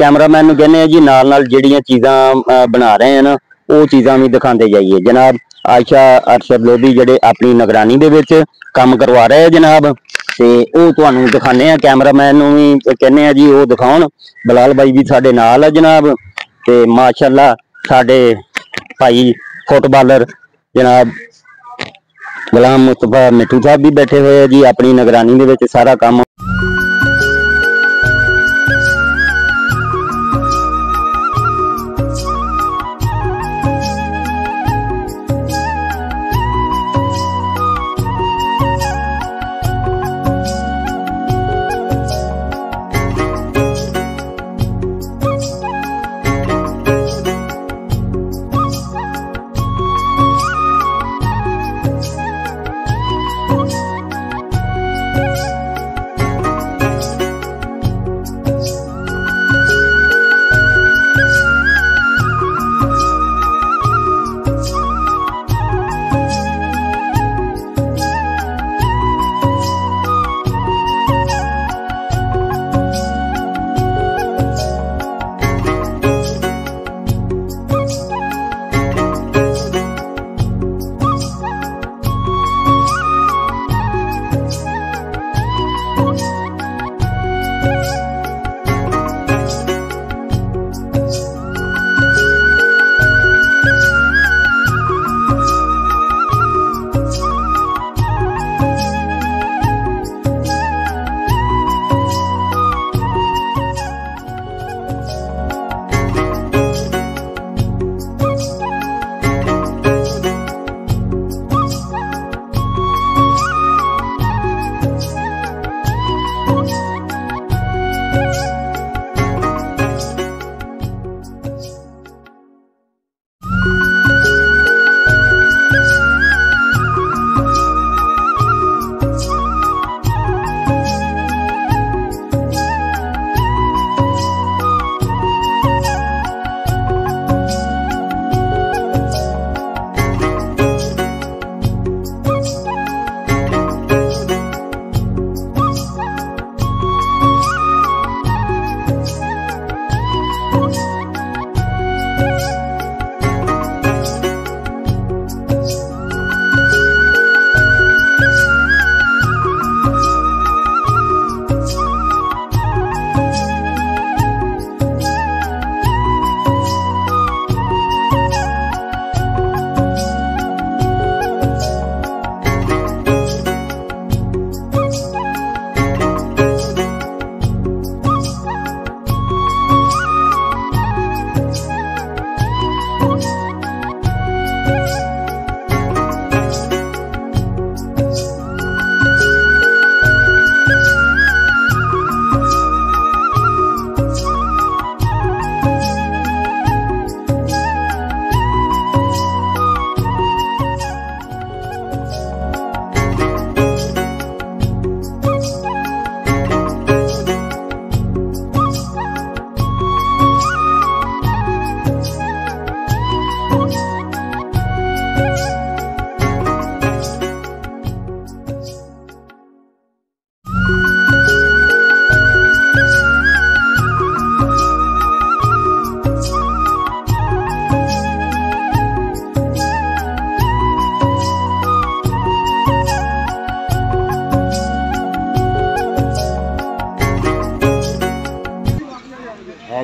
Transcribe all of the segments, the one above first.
Cameraman नूं कहने जी नाल नाल जिहड़ियां चीज़ां बना रहे हैं ना वो चीज़ां भी दिखाते जाइए। जनाब आयशा अरशद लोधी जिहड़े अपनी निगरानी दे विच काम करवा रहे हैं जनाब, ते वो तुहानूं दिखाने हैं। कैमरामैन नूं भी कहने जी वो दिखाउण। बिलाल भाई भी साडे नाल है जनाब, ते माशाअल्लाह साडे भाई फुटबालर जनाब गुलाम मुस्तफा मिठू साहब भी बैठे हुए हैं जी अपनी निगरानी दे विच सारा काम।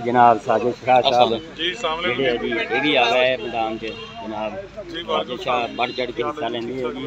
जनाब साजिद शाह साहब जेडे है जी ये भी आ गए मैदान च। जनाब साजिद शाह बढ़ चढ़ के हिस्सा लेंदी है जी।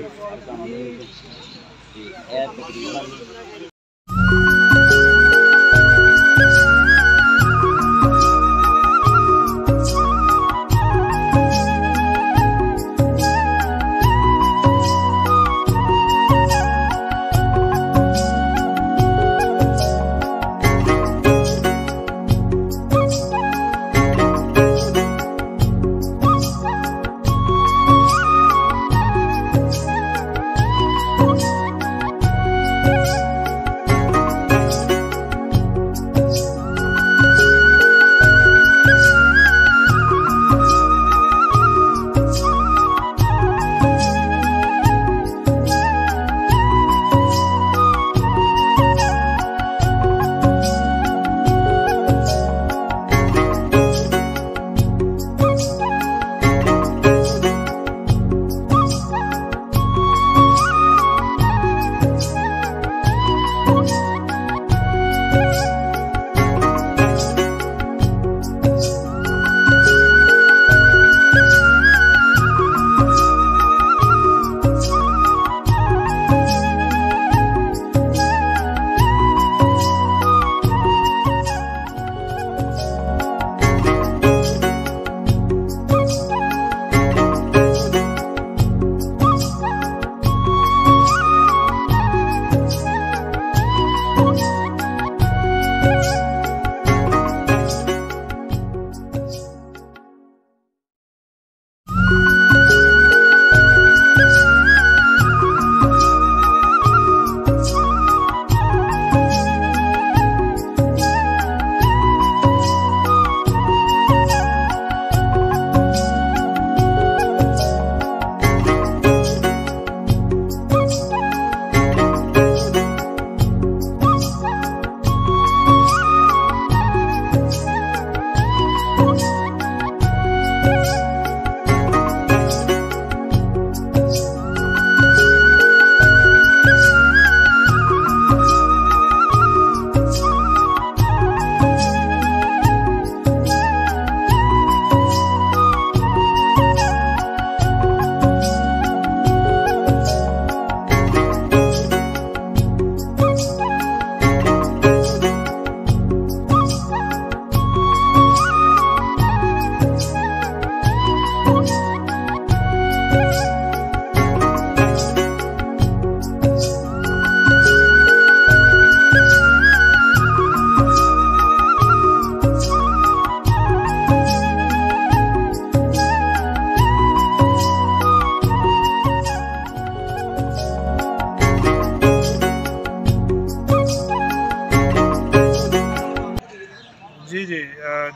जी जी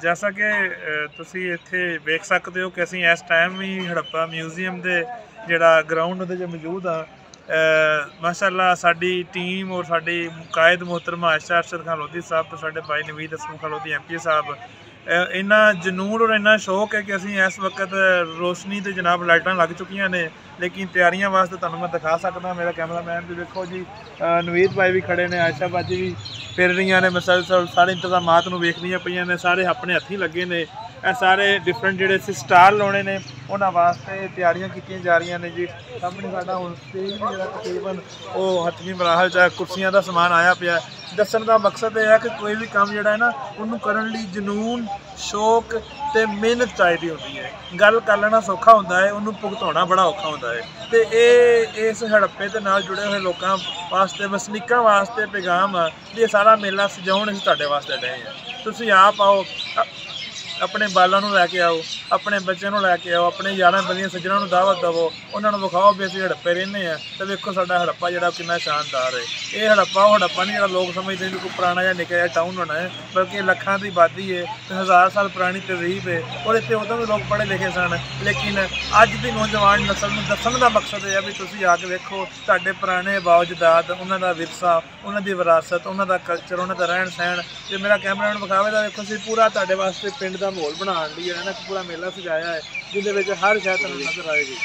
जैसा कि ਤੁਸੀਂ ਇੱਥੇ ਵੇਖ ਸਕਦੇ ਹੋ ਕਿ ਅਸੀਂ ਇਸ ਟਾਈਮ ਵੀ ਹੜੱਪਾ ਮਿਊਜ਼ੀਅਮ ਦੇ ਜਿਹੜਾ ਗਰਾਊਂਡ ਉਹਦੇ 'ਚ ਮੌਜੂਦ ਆ। ਮਾਸ਼ਾਅੱਲਾ ਸਾਡੀ ਟੀਮ ਔਰ ਸਾਡੀ ਕਾਇਦ ਮੁਹਤਰਮ ਆਇਸ਼ਾ ਅਰਸ਼ਦ ਖਾਨ ਲੋਧੀ ਸਾਹਿਬ ਤੇ ਸਾਡੇ ਭਾਈ ਨਵੀਦ ਅਸਲਮ ਖਾਨ ਲੋਧੀ MP ਸਾਹਿਬ ਇੰਨਾ ਜਨੂਨ ਔਰ ਇੰਨਾ ਸ਼ੌਕ ਹੈ ਕਿ ਅਸੀਂ ਇਸ ਵਕਤ ਰੋਸ਼ਨੀ ਤੇ ਜਨਾਬ ਲਾਈਟਾਂ ਲੱਗ ਚੁੱਕੀਆਂ ਨੇ, ਲੇਕਿਨ ਤਿਆਰੀਆਂ ਵਾਸਤੇ ਤੁਹਾਨੂੰ ਮੈਂ ਦਿਖਾ ਸਕਦਾ। ਮੇਰਾ ਕੈਮਰਾਮੈਨ ਵੀ ਵੇਖੋ ਜੀ, ਨਵੀਦ ਭਾਈ ਵੀ ਖੜੇ ਨੇ, ਆਇਸ਼ਾ ਬਾਜੀ ਵੀ ਫਿਰ ਰਹੀਆਂ ਨੇ, ਮਸਲਸਲ ਸਾਰੇ ਇੰਤਜ਼ਾਮਾਤ ਨੂੰ ਵੇਖਦੀਆਂ ਪਈਆਂ ਨੇ, ਸਾਰੇ ਆਪਣੇ ਹੱਥੀਂ ਲੱਗੇ ਨੇ। ਇਹ ਸਾਰੇ ਡਿਫਰੈਂਟ ਜਿਹੜੇ ਅਸੀਂ ਸਟਾਲ ਲਾਉਣੇ ਨੇ ਉਹਨਾਂ ਵਾਸਤੇ ਤਿਆਰੀਆਂ ਕੀਤੀਆਂ ਜਾ ਰਹੀਆਂ ਨੇ ਜੀ। ਸਾਹਮਣੇ ਸਾਡਾ ਹੁਣ ਸਟੇਜ ਵੀ ਜਿਹੜਾ ਤਕਰੀਬਨ ਉਹ ਹੱਥਵੀਂ ਮਰਾਹਲ 'ਚ ਕੁਰਸੀਆਂ ਦਾ ਸਮਾਨ ਆਇਆ ਪਿਆ। ਦੱਸਣ ਦਾ ਮਕਸਦ ਇਹ ਹੈ ਕਿ ਕੋਈ ਵੀ ਕੰਮ ਜਿਹੜਾ ਹੈ ਨਾ ਉਹਨੂੰ ਕਰਨ ਲਈ ਜਨੂਨ, ਸ਼ੌਕ ਤੇ ਮਿਹਨਤ ਚਾਹੀਦੀ ਹੁੰਦੀ ਹੈ। ਗੱਲ ਕਰ ਲੈਣਾ ਸੌਖਾ ਹੁੰਦਾ ਹੈ, ਉਹਨੂੰ ਭੁਗਤਾਉਣਾ ਬੜਾ ਔਖਾ ਹੁੰਦਾ ਹੈ। ਤੇ ਇਹ ਇਸ ਹੜੱਪੇ ਦੇ ਨਾਲ ਜੁੜੇ ਹੋਏ ਲੋਕਾਂ ਵਾਸਤੇ, ਵਸਨੀਕਾਂ ਵਾਸਤੇ ਪੈਗਾਮ ਆ ਵੀ ਇਹ ਸਾਰਾ ਮੇਲਾ ਸਜਾਉਣ ਅਸੀਂ ਤੁਹਾਡੇ ਵਾਸਤੇ ਡਏ ਹਾਂ। ਤੁਸੀਂ ਆਪ ਆਓ, ਆਪਣੇ ਬਾਲਾਂ ਨੂੰ ਲੈ ਕੇ ਆਓ, ਆਪਣੇ ਬੱਚਿਆਂ ਨੂੰ ਲੈ ਕੇ ਆਓ, ਆਪਣੇ ਯਾਰਾਂ ਬਲੀਆਂ ਸੱਜਣਾਂ ਨੂੰ ਦਾਵਤ ਦੇਵੋ, ਉਹਨਾਂ ਨੂੰ ਵਿਖਾਓ ਵੀ ਅਸੀਂ ਹੜੱਪੇ ਰਹਿੰਦੇ ਹਾਂ। ਤੇ ਵੇਖੋ ਸਾਡਾ ਹੜੱਪਾ ਜਿਹੜਾ ਕਿੰਨਾ ਸ਼ਾਨਦਾਰ ਹੈ। ਇਹ ਹੜੱਪਾ ਉਹ ਹੜੱਪਾ ਨਹੀਂ ਜਿਹੜਾ ਲੋਕ ਸਮਝਦੇ ਨੇ ਕੋਈ ਪੁਰਾਣਾ ਜਾਂ ਨਿੱਕਾ ਜਿਹਾ ਟਾਊਨ ਹੋਣਾ ਹੈ, ਬਲਕਿ ਲੱਖਾਂ ਦੀ ਆਬਾਦੀ ਹੈ ਤੇ 1000 ਸਾਲ ਪੁਰਾਣੀ ਤਹਿਜ਼ੀਬ ਹੈ। ਔਰ ਇੱਥੇ ਉਦੋਂ ਵੀ ਲੋਕ ਪੜ੍ਹੇ ਲਿਖੇ ਸਨ, ਲੇਕਿਨ ਅੱਜ ਦੀ ਨੌਜਵਾਨ ਨਸਲ ਨੂੰ ਦੱਸਣ ਦਾ ਮਕਸਦ ਇਹ ਹੈ ਵੀ ਤੁਸੀਂ ਆ ਕੇ ਵੇਖੋ ਤੁਹਾਡੇ ਪੁਰਾਣੇ ਬਾਵਜਦਾਦ, ਉਹਨਾਂ ਦਾ ਵਿਰਸਾ, ਉਹਨਾਂ ਦੀ ਵਿਰਾਸਤ, ਉਹਨਾਂ ਦਾ ਕਲਚਰ, ਉਹਨਾਂ ਦਾ ਰਹਿਣ ਸਹਿਣ। ਜੇ ਮੇਰਾ ਕੈਮਰਾਮੈਨ ਵਿਖਾਵੇ ਤਾਂ ਵੇਖੋ ਅਸੀਂ ਪੂਰਾ ਤੁਹਾਡੇ ਵਾਸਤੇ ਪਿੰਡ ਦਾ ਮਾਹੌਲ ਬਣਾਉਣ ਲਈ ਜਿਹੜਾ ਨਾ ਪੂਰਾ ਮੇਲਾ ਸਜਾਇਆ ਹੈ, ਜਿਹਦੇ ਵਿੱਚ ਹਰ ਸ਼ੈ ਤੁਹਾਨੂੰ ਨਜ਼ਰ ਆਏਗੀ।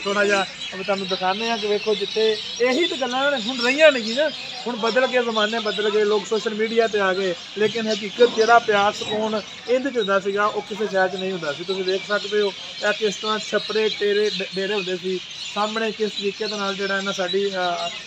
ਥੋੜ੍ਹਾ ਜਿਹਾ ਤੁਹਾਨੂੰ ਦਿਖਾਉਂਦੇ ਹਾਂ ਕਿ ਵੇਖੋ ਜਿੱਥੇ ਇਹੀ ਤਾਂ ਗੱਲਾਂ ਹੁਣ ਰਹੀਆਂ ਨਹੀਂ ਨਾ, ਹੁਣ ਬਦਲ ਕੇ ਜ਼ਮਾਨੇ ਬਦਲ ਗਏ, ਲੋਕ ਸੋਸ਼ਲ ਮੀਡੀਆ 'ਤੇ ਆ ਗਏ, ਲੇਕਿਨ ਹਕੀਕਤ ਜਿਹੜਾ ਪਿਆਰ ਸਕੂਨ ਇਹਦੇ 'ਚ ਹੁੰਦਾ ਸੀਗਾ ਉਹ ਕਿਸੇ ਸ਼ਹਿਰ 'ਚ ਨਹੀਂ ਹੁੰਦਾ ਸੀ। ਤੁਸੀਂ ਵੇਖ ਸਕਦੇ ਹੋ ਇਹ ਕਿਸ ਤਰ੍ਹਾਂ ਛੱਪੜੇ ਟੇਰੇ ਡੇਰੇ ਹੁੰਦੇ ਸੀ, ਸਾਹਮਣੇ ਕਿਸ ਤਰੀਕੇ ਦੇ ਨਾਲ ਜਿਹੜਾ ਨਾ ਸਾਡੀ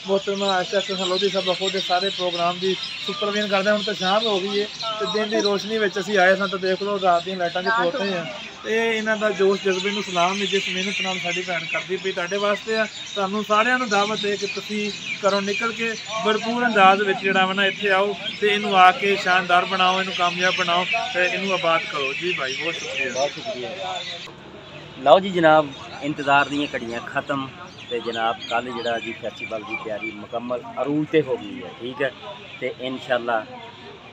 ਮੁਹਤਰਮ ਆਇਸ਼ਾ ਅਰਸ਼ਦ ਲੋਧੀ ਸਾਹਿਬ ਖੁਦ ਦੇ ਸਾਰੇ ਪ੍ਰੋਗਰਾਮ ਦੀ ਸੁਪਰਵੀਜ਼ਨ ਕਰਦੇ। ਹੁਣ ਤਾਂ ਸ਼ਾਮ ਹੋ ਗਈ ਹੈ ਤੇ ਦਿਨ ਦੀ ਰੋਸ਼ਨੀ ਵਿੱਚ ਅਸੀਂ ਆਏ ਸਾਂ ਤਾਂ ਦੇਖ ਲਓ ਰਾਤ ਦੀਆਂ ਲਾਈਟਾਂ 'ਚ ਖਲੋਤੇ ਹਾਂ। ਤੇ ਇਹਨਾਂ ਦਾ ਜੋਸ਼ ਜਜ਼ਬੇ ਨੂੰ ਸਲਾਮ ਹੈ, ਜਿਸ ਮਿਹਨਤ ਨਾਲ ਸਾਡੀ ਭੈਣ ਕਰਦੀ ਪਈ ਤੁਹਾਡੇ ਵਾਸਤੇ ਆ। ਤੁਹਾਨੂੰ ਸਾਰਿਆਂ ਨੂੰ ਦਾਵਤ ਹੈ ਕਿ ਤੁਸੀਂ ਘਰੋਂ ਨਿਕਲ ਕੇ ਭਰਪੂਰ ਅੰਦਾਜ਼ ਵਿੱਚ ਜਿਹੜਾ ਵਾ ਨਾ ਇੱਥੇ ਆਓ ਤੇ ਇਹਨੂੰ ਆ ਕੇ ਸ਼ਾਨਦਾਰ ਬਣਾਓ, ਇਹਨੂੰ ਕਾਮਯਾਬ ਬਣਾਓ ਤੇ ਇਹਨੂੰ ਆਬਾਦ ਕਰੋ। ਜੀ ਭਾਈ ਬਹੁਤ ਸ਼ੁਕਰੀਆ, ਬਹੁਤ ਸ਼ੁਕਰੀਆ। ਲਓ ਜੀ ਜਨਾਬ, ਇੰਤਜ਼ਾਰ ਦੀਆਂ ਘੜੀਆਂ ਖਤਮ ਤੇ ਜਨਾਬ ਕੱਲ ਜਿਹੜਾ ਜੀ ਫੈਸਟੀਵਲ ਦੀ ਤਿਆਰੀ ਮੁਕੰਮਲ ਅਰੂਜ ਤੇ ਹੋ ਗਈ ਹੈ। ਠੀਕ ਹੈ, ਤੇ ਇਨਸ਼ਾਅੱਲਾ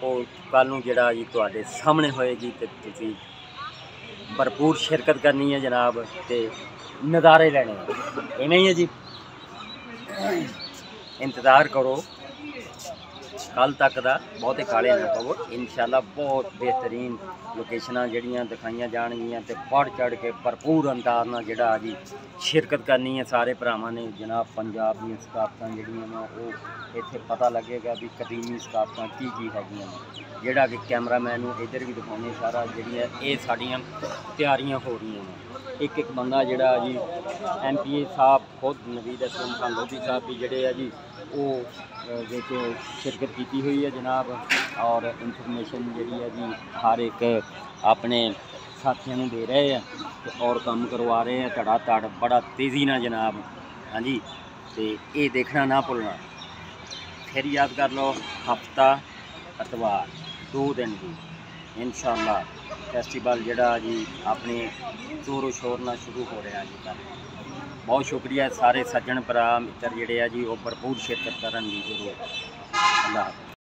ਉਹ ਕੱਲ ਨੂੰ ਜਿਹੜਾ ਜੀ ਤੁਹਾਡੇ ਸਾਹਮਣੇ ਹੋਏਗੀ ਤੇ ਤੁਸੀਂ ਭਰਪੂਰ ਸ਼ਿਰਕਤ ਕਰਨੀ ਹੈ ਜਨਾਬ ਤੇ ਨਜ਼ਾਰੇ ਲੈਣੇ ਇਵੇਂ ਹੀ ਹੈ ਜੀ। ਇੰਤਜ਼ਾਰ ਕਰੋ ਕੱਲ ਤੱਕ ਦਾ, ਬਹੁਤੇ ਕਾਲੇ ਨਾ ਪਵੋ। ਇਨਸ਼ਾਅੱਲਾ ਬਹੁਤ ਬਿਹਤਰੀਨ ਲੋਕੇਸ਼ਨਾਂ ਜਿਹੜੀਆਂ ਦਿਖਾਈਆਂ ਜਾਣਗੀਆਂ ਤੇ ਵੱਧ ਚੜ੍ਹ ਕੇ ਭਰਪੂਰ ਅੰਦਾਜ਼ ਨਾਲ ਜਿਹੜਾ ਜੀ ਸ਼ਿਰਕਤ ਕਰਨੀ ਹੈ ਸਾਰੇ ਭਰਾਵਾਂ ਨੇ। ਜਨਾਬ ਪੰਜਾਬ ਦੀਆਂ ਸਕਾਫਤਾਂ ਜਿਹੜੀਆਂ ਨੇ ਉਹ ਇੱਥੇ ਪਤਾ ਲੱਗੇਗਾ ਵੀ ਕਦੀਮੀ ਸਕਾਫਤਾਂ ਕੀ ਕੀ ਹੈਗੀਆਂ ਨੇ, ਜਿਹੜਾ ਕਿ ਕੈਮਰਾਮੈਨ ਨੂੰ ਇੱਧਰ ਵੀ ਦਿਖਾਉਣੇ ਸਾਰਾ ਜਿਹੜੀਆਂ ਇਹ ਸਾਡੀਆਂ ਤਿਆਰੀਆਂ ਹੋ ਰਹੀਆਂ ਨੇ। ਇੱਕ ਇੱਕ ਬੰਦਾ ਜਿਹੜਾ ਜੀ MP ਸਾਹਿਬ ਖੁਦ ਨਵੀਦ ਅਸਲਮ ਖਾਨ ਲੋਧੀ ਸਾਹਿਬ ਵੀ ਜਿਹੜੇ ਆ ਜੀ ਉਹ ਵਿੱਚ ਸ਼ਿਰਕਤ ਕੀਤੀ ਹੋਈ ਹੈ ਜਨਾਬ, ਔਰ ਇਨਫੋਰਮੇਸ਼ਨ ਜਿਹੜੀ ਹੈ ਜੀ ਹਰ ਇੱਕ ਆਪਣੇ ਸਾਥੀਆਂ ਨੂੰ ਦੇ ਰਹੇ ਆ ਤੇ ਔਰ ਕੰਮ ਕਰਵਾ ਰਹੇ ਆ ਧੜਾ ਧੜ ਬੜਾ ਤੇਜ਼ੀ ਨਾਲ ਜਨਾਬ। ਹਾਂਜੀ, ਤੇ ਇਹ ਦੇਖਣਾ ਨਾ ਭੁੱਲਣਾ। ਫਿਰ ਯਾਦ ਕਰ ਲਓ ਹਫਤਾ ਐਤਵਾਰ 2 ਦਿਨ ਦੀ ਇਨਸ਼ਾਅੱਲਾ ਫੈਸਟੀਵਲ ਜਿਹੜਾ ਜੀ ਆਪਣੇ ਜ਼ੋਰੋ ਸ਼ੋਰ ਨਾਲ ਸ਼ੁਰੂ ਹੋ ਰਿਹਾ ਜੀ ਕੱਲ੍ਹ। ਬਹੁਤ ਸ਼ੁਕਰੀਆ ਸਾਰੇ ਸੱਜਣ ਭਰਾ ਮਿੱਤਰ ਜਿਹੜੇ ਆ ਜੀ ਉਹ ਭਰਪੂਰ ਸ਼ਿਰਕਤ ਕਰਨ ਦੀ ਜ਼ਰੂਰ। ਅੱਲਾਹ।